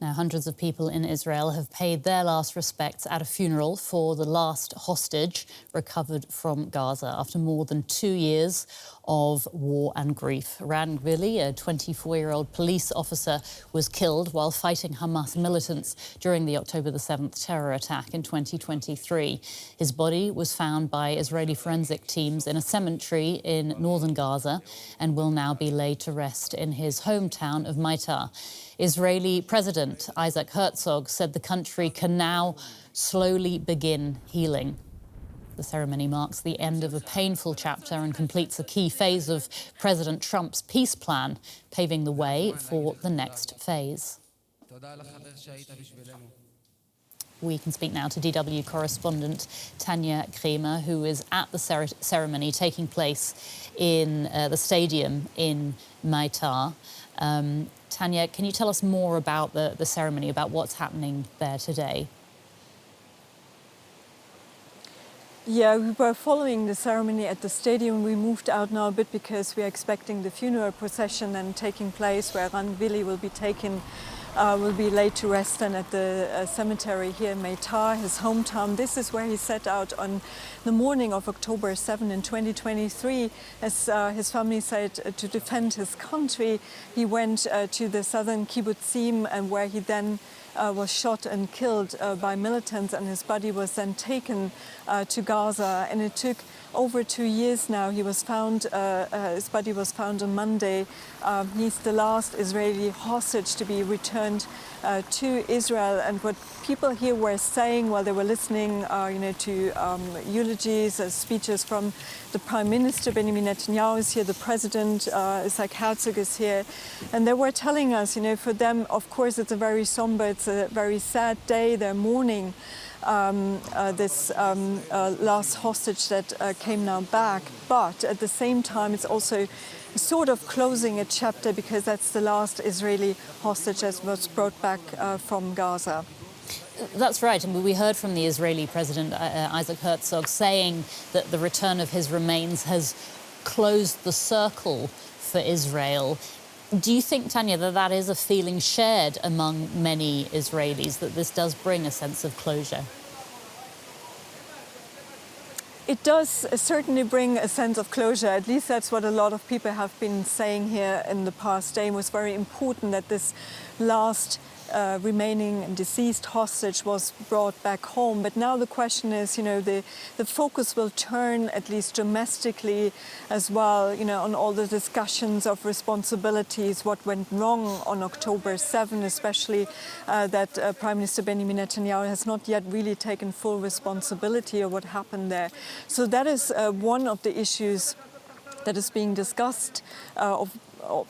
Now, hundreds of people in Israel have paid their last respects at a funeral for the last hostage recovered from Gaza after more than 2 years of war and grief. Ran Gvili, a 24-year-old police officer, was killed while fighting Hamas militants during the October the 7th terror attack in 2023. His body was found by Israeli forensic teams in a cemetery in northern Gaza and will now be laid to rest in his hometown of Meitar. Israeli President Isaac Herzog said the country can now slowly begin healing. The ceremony marks the end of a painful chapter and completes a key phase of President Trump's peace plan, paving the way for the next phase. We can speak now to DW correspondent Tanya Kremer, who is at the ceremony taking place in the stadium in Meitar. Tanya, can you tell us more about the ceremony, about what's happening there today? Yeah, we were following the ceremony at the stadium. We moved out now a bit because we are expecting the funeral procession and taking place where Ran Gvili will be laid to rest and at the cemetery here in Meitar, his hometown. This is where he set out on the morning of October 7 in 2023. As his family said, to defend his country. He went to the southern kibbutzim and where he then was shot and killed by militants, and his body was then taken to Gaza. And it took over 2 years now. He was found, his body was found on Monday. He's the last Israeli hostage to be returned to Israel. And what people here were saying while they were listening, to eulogies, speeches from the Prime Minister Benjamin Netanyahu is here, the President Isaac Herzog is here, and they were telling us, for them, of course, it's a very somber, it's a very sad day. They're mourning this last hostage that came now back, but at the same time, it's also sort of closing a chapter because that's the last Israeli hostage that was brought back from Gaza. That's right, and we heard from the Israeli President Isaac Herzog saying that the return of his remains has closed the circle for Israel. Do you think, Tanya, that is a feeling shared among many Israelis, that this does bring a sense of closure? It does certainly bring a sense of closure. At least that's what a lot of people have been saying here in the past day. It was very important that this last remaining deceased hostage was brought back home. But now the question is, the focus will turn, at least domestically as well, on all the discussions of responsibilities, what went wrong on October 7, especially that Prime Minister Benjamin Netanyahu has not yet really taken full responsibility of what happened there. So that is one of the issues that is being discussed,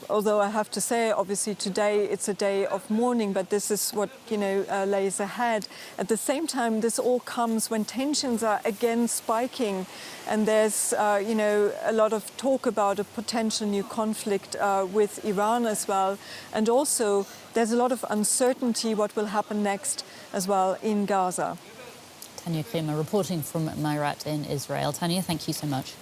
although I have to say, obviously today it's a day of mourning, but this is what lays ahead. At the same time, this all comes when tensions are again spiking, and there's a lot of talk about a potential new conflict with Iran as well, and also there's a lot of uncertainty what will happen next as well in Gaza. Tanya Kremer reporting from Meitar in Israel. Tanya, thank you so much.